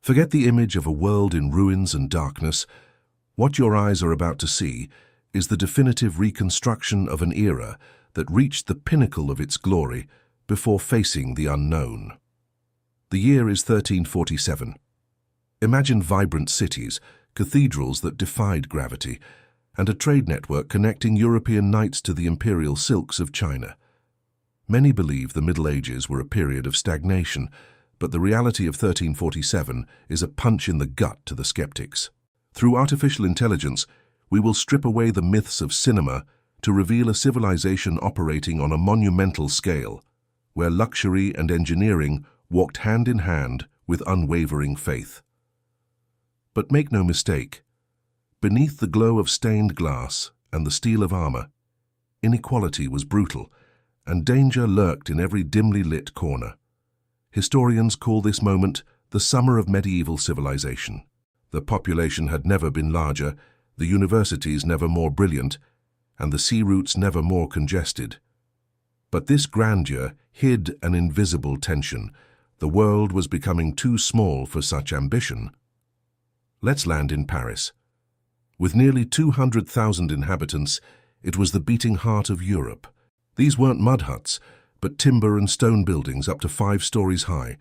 Forget the image of a world in ruins and darkness. What your eyes are about to see is the definitive reconstruction of an era that reached the pinnacle of its glory before facing the unknown. The year is 1347. Imagine vibrant cities, cathedrals that defied gravity, and a trade network connecting European knights to the imperial silks of China. Many believe the Middle Ages were a period of stagnation, but the reality of 1347 is a punch in the gut to the skeptics. Through artificial intelligence, we will strip away the myths of cinema to reveal a civilization operating on a monumental scale, where luxury and engineering walked hand in hand with unwavering faith. But make no mistake, beneath the glow of stained glass and the steel of armor, inequality was brutal, and danger lurked in every dimly lit corner. Historians call this moment the summer of medieval civilization. The population had never been larger, the universities never more brilliant, and the sea routes never more congested. But this grandeur hid an invisible tension. The world was becoming too small for such ambition. Let's land in Paris. With nearly 200,000 inhabitants, it was the beating heart of Europe. These weren't mud huts, but timber and stone buildings up to 5 stories high,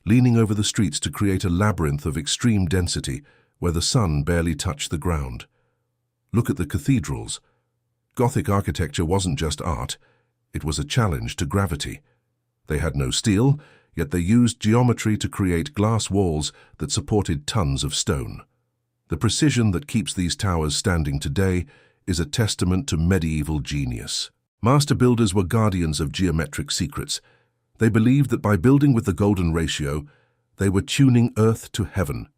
leaning over the streets to create a labyrinth of extreme density where the sun barely touched the ground. Look at the cathedrals. Gothic architecture wasn't just art, it was a challenge to gravity. They had no steel, yet they used geometry to create glass walls that supported tons of stone. The precision that keeps these towers standing today is a testament to medieval genius. Master builders were guardians of geometric secrets. They believed that by building with the golden ratio, they were tuning earth to heaven.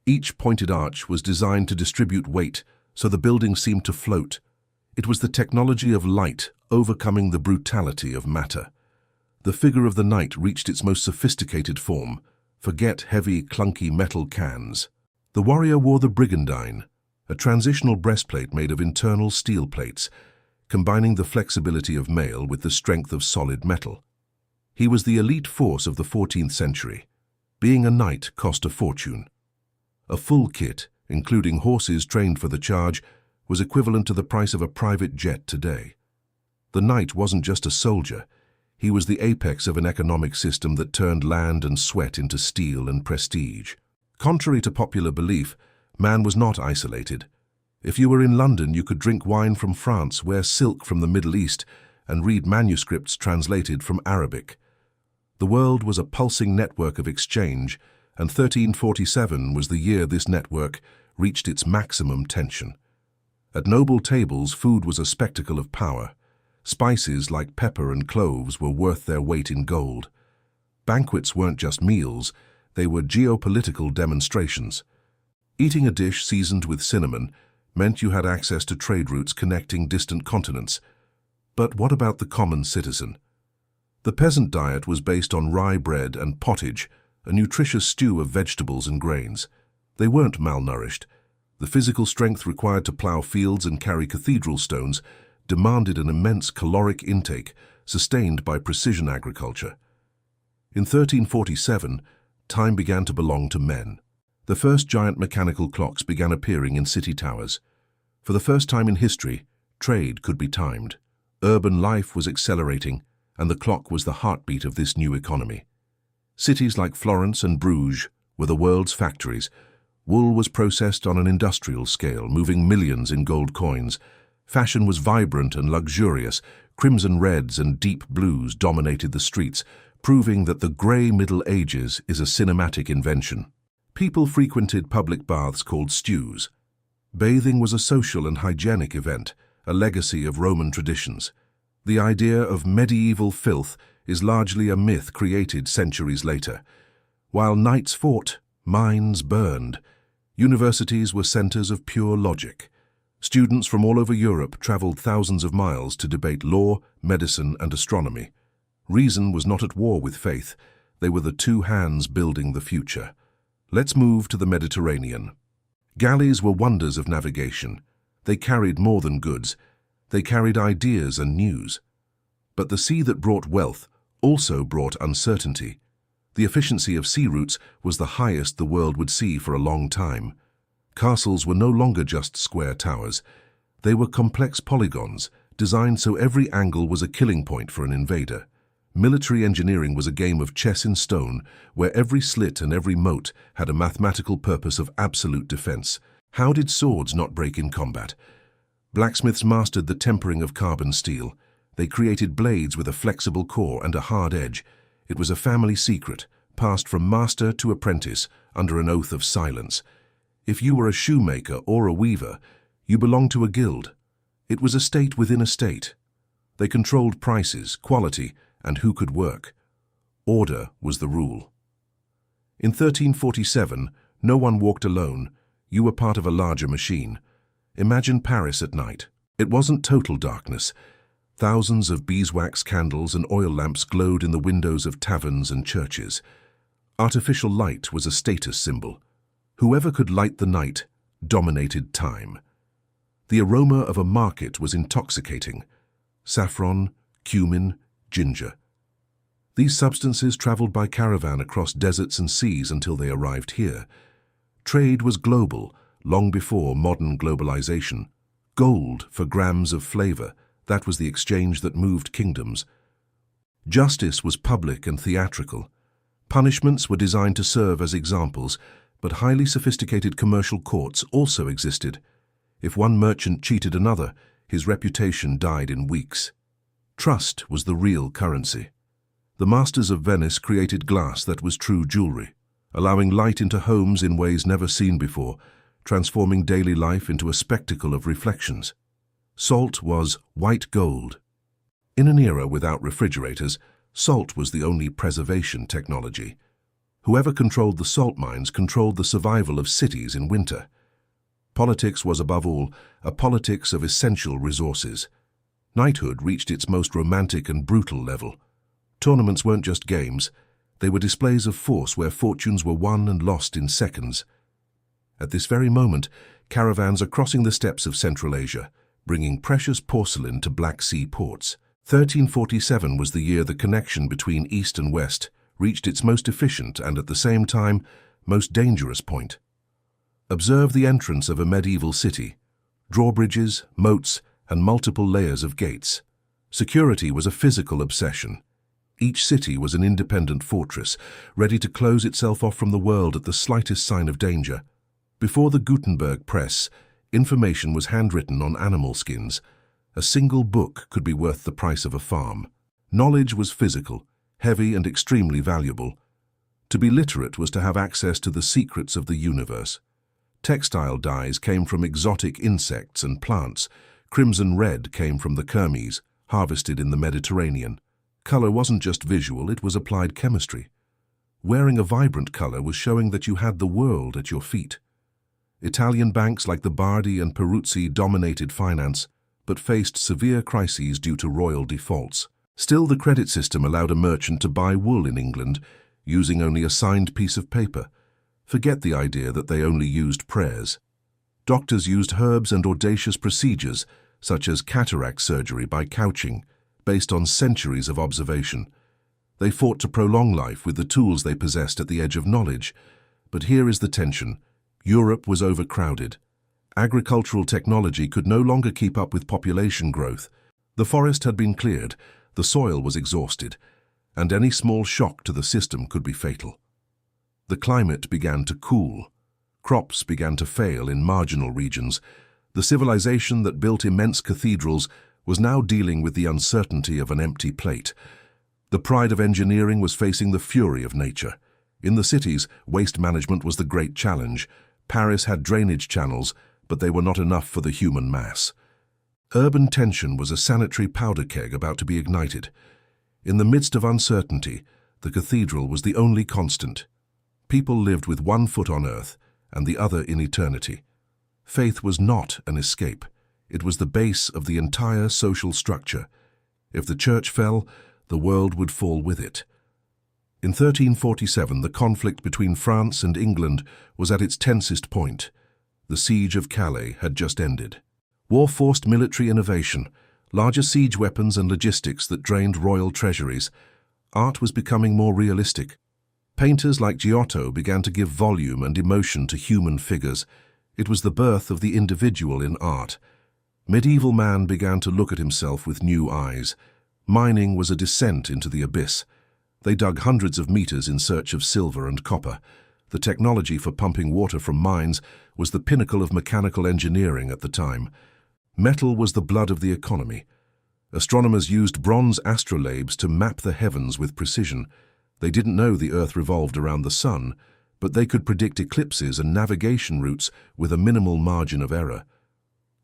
Each pointed arch was designed to distribute weight, so the building seemed to float. It was the technology of light overcoming the brutality of matter. The figure of the knight reached its most sophisticated form. Forget heavy, clunky metal cans. The warrior wore the brigandine, a transitional breastplate made of internal steel plates, combining the flexibility of mail with the strength of solid metal. He was the elite force of the 14th century. Being a knight cost a fortune. A full kit, including horses trained for the charge, was equivalent to the price of a private jet today. The knight wasn't just a soldier. He was the apex of an economic system that turned land and sweat into steel and prestige. Contrary to popular belief, man was not isolated. If you were in London, you could drink wine from France, wear silk from the Middle East, and read manuscripts translated from Arabic. The world was a pulsing network of exchange, and 1347 was the year this network reached its maximum tension. At noble tables, food was a spectacle of power. Spices like pepper and cloves were worth their weight in gold. Banquets weren't just meals, they were geopolitical demonstrations. Eating a dish seasoned with cinnamon meant you had access to trade routes connecting distant continents. But what about the common citizen? The peasant diet was based on rye bread and pottage, a nutritious stew of vegetables and grains. They weren't malnourished. The physical strength required to plow fields and carry cathedral stones demanded an immense caloric intake sustained by precision agriculture. In 1347, time began to belong to men. The first giant mechanical clocks began appearing in city towers. For the first time in history, trade could be timed. Urban life was accelerating, and the clock was the heartbeat of this new economy. Cities like Florence and Bruges were the world's factories. Wool was processed on an industrial scale, moving millions in gold coins. Fashion was vibrant and luxurious. Crimson reds and deep blues dominated the streets, proving that the grey Middle Ages is a cinematic invention. People frequented public baths called stews. Bathing was a social and hygienic event, a legacy of Roman traditions. The idea of medieval filth is largely a myth created centuries later. While knights fought, minds burned. Universities were centers of pure logic. Students from all over Europe traveled thousands of miles to debate law, medicine, and astronomy. Reason was not at war with faith. They were the two hands building the future. Let's move to the Mediterranean. Galleys were wonders of navigation. They carried more than goods. They carried ideas and news. But the sea that brought wealth also brought uncertainty. The efficiency of sea routes was the highest the world would see for a long time. Castles were no longer just square towers. They were complex polygons, designed so every angle was a killing point for an invader. Military engineering was a game of chess in stone, where every slit and every moat had a mathematical purpose of absolute defense. How did swords not break in combat? Blacksmiths mastered the tempering of carbon steel. They created blades with a flexible core and a hard edge. It was a family secret, passed from master to apprentice under an oath of silence. If you were a shoemaker or a weaver, you belonged to a guild. It was a state within a state. They controlled prices, quality, and who could work. Order was the rule. In 1347, no one walked alone. You were part of a larger machine. Imagine Paris at night. It wasn't total darkness. Thousands of beeswax candles and oil lamps glowed in the windows of taverns and churches. Artificial light was a status symbol. Whoever could light the night dominated time. The aroma of a market was intoxicating. Saffron, cumin, ginger. These substances traveled by caravan across deserts and seas until they arrived here. Trade was global, long before modern globalization. Gold for grams of flavor, that was the exchange that moved kingdoms. Justice was public and theatrical. Punishments were designed to serve as examples, but highly sophisticated commercial courts also existed. If one merchant cheated another, his reputation died in weeks. Trust was the real currency. The masters of Venice created glass that was true jewelry, allowing light into homes in ways never seen before, transforming daily life into a spectacle of reflections. Salt was white gold. In an era without refrigerators, salt was the only preservation technology. Whoever controlled the salt mines controlled the survival of cities in winter. Politics was, above all, a politics of essential resources. Knighthood reached its most romantic and brutal level. Tournaments weren't just games. They were displays of force where fortunes were won and lost in seconds. At this very moment, caravans are crossing the steppes of Central Asia, bringing precious porcelain to Black Sea ports. 1347 was the year the connection between East and West reached its most efficient and, at the same time, most dangerous point. Observe the entrance of a medieval city. Drawbridges, moats, and multiple layers of gates. Security was a physical obsession. Each city was an independent fortress, ready to close itself off from the world at the slightest sign of danger. Before the Gutenberg press, information was handwritten on animal skins. A single book could be worth the price of a farm. Knowledge was physical, heavy and extremely valuable. To be literate was to have access to the secrets of the universe. Textile dyes came from exotic insects and plants. Crimson red came from the kermes, harvested in the Mediterranean. Color wasn't just visual, it was applied chemistry. Wearing a vibrant color was showing that you had the world at your feet. Italian banks like the Bardi and Peruzzi dominated finance, but faced severe crises due to royal defaults. Still, the credit system allowed a merchant to buy wool in England, using only a signed piece of paper. Forget the idea that they only used prayers. Doctors used herbs and audacious procedures, such as cataract surgery by couching, based on centuries of observation. They fought to prolong life with the tools they possessed at the edge of knowledge. But here is the tension. Europe was overcrowded. Agricultural technology could no longer keep up with population growth. The forest had been cleared, the soil was exhausted, and any small shock to the system could be fatal. The climate began to cool. Crops began to fail in marginal regions. The civilization that built immense cathedrals was now dealing with the uncertainty of an empty plate. The pride of engineering was facing the fury of nature. In the cities, waste management was the great challenge. Paris had drainage channels, but they were not enough for the human mass. Urban tension was a sanitary powder keg about to be ignited. In the midst of uncertainty, the cathedral was the only constant. People lived with one foot on earth and the other in eternity. Faith was not an escape. It was the base of the entire social structure. If the church fell, the world would fall with it. In 1347, the conflict between France and England was at its tensest point. The siege of Calais had just ended. War forced military innovation, larger siege weapons and logistics that drained royal treasuries. Art was becoming more realistic. Painters like Giotto began to give volume and emotion to human figures. It was the birth of the individual in art. Medieval man began to look at himself with new eyes. Mining was a descent into the abyss. They dug hundreds of meters in search of silver and copper. The technology for pumping water from mines was the pinnacle of mechanical engineering at the time. Metal was the blood of the economy. Astronomers used bronze astrolabes to map the heavens with precision. They didn't know the Earth revolved around the sun, but they could predict eclipses and navigation routes with a minimal margin of error.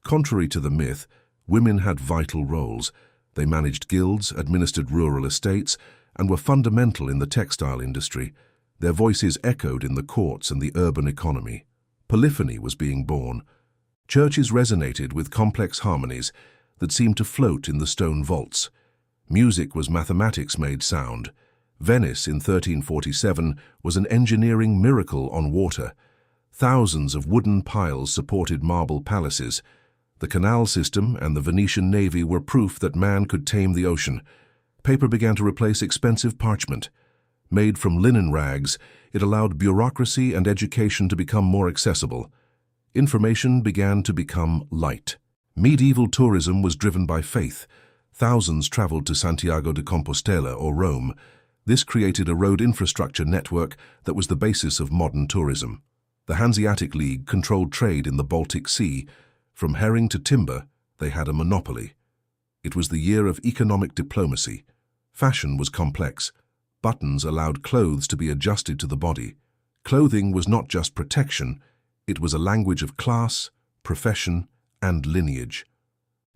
Contrary to the myth, women had vital roles. They managed guilds, administered rural estates, and were fundamental in the textile industry. Their voices echoed in the courts and the urban economy. Polyphony was being born. Churches resonated with complex harmonies that seemed to float in the stone vaults. Music was mathematics made sound. Venice in 1347 was an engineering miracle on water. Thousands of wooden piles supported marble palaces. The canal system and the Venetian navy were proof that man could tame the ocean. Paper began to replace expensive parchment. Made from linen rags, it allowed bureaucracy and education to become more accessible. Information began to become light. Medieval tourism was driven by faith. Thousands traveled to Santiago de Compostela or Rome. This created a road infrastructure network that was the basis of modern tourism. The Hanseatic League controlled trade in the Baltic Sea. From herring to timber, they had a monopoly. It was the year of economic diplomacy. Fashion was complex. Buttons allowed clothes to be adjusted to the body. Clothing was not just protection, it was a language of class, profession, and lineage.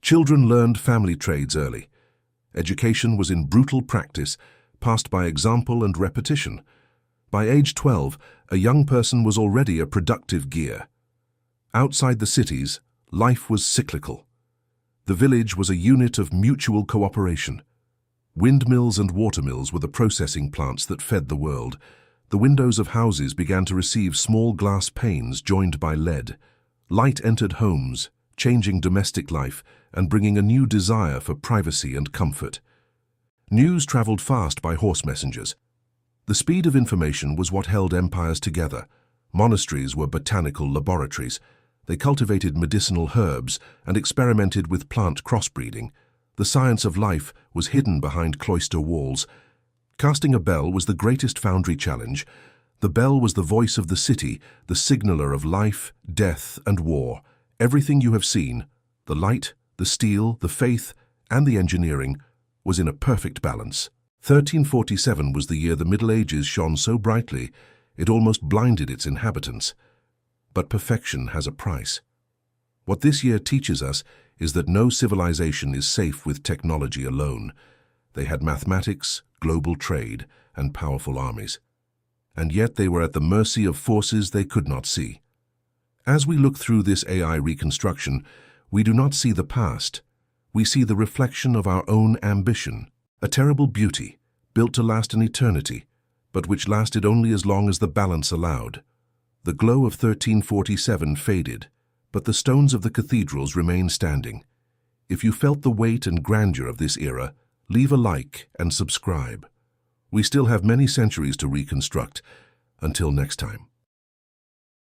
Children learned family trades early. Education was in brutal practice, passed by example and repetition. By age 12, a young person was already a productive gear. Outside the cities, life was cyclical. The village was a unit of mutual cooperation. Windmills and watermills were the processing plants that fed the world. The windows of houses began to receive small glass panes joined by lead. Light entered homes, changing domestic life and bringing a new desire for privacy and comfort. News traveled fast by horse messengers. The speed of information was what held empires together. Monasteries were botanical laboratories. They cultivated medicinal herbs and experimented with plant crossbreeding. The science of life was hidden behind cloister walls. Casting a bell was the greatest foundry challenge. The bell was the voice of the city, the signaler of life, death, and war. Everything you have seen, the light, the steel, the faith, and the engineering, was in a perfect balance. 1347 was the year the Middle Ages shone so brightly, it almost blinded its inhabitants. But perfection has a price. What this year teaches us is that no civilization is safe with technology alone. They had mathematics, global trade, and powerful armies. And yet they were at the mercy of forces they could not see. As we look through this AI reconstruction, we do not see the past. We see the reflection of our own ambition, a terrible beauty, built to last an eternity, but which lasted only as long as the balance allowed. The glow of 1347 faded, but the stones of the cathedrals remain standing. If you felt the weight and grandeur of this era, leave a like and subscribe. We still have many centuries to reconstruct. Until next time.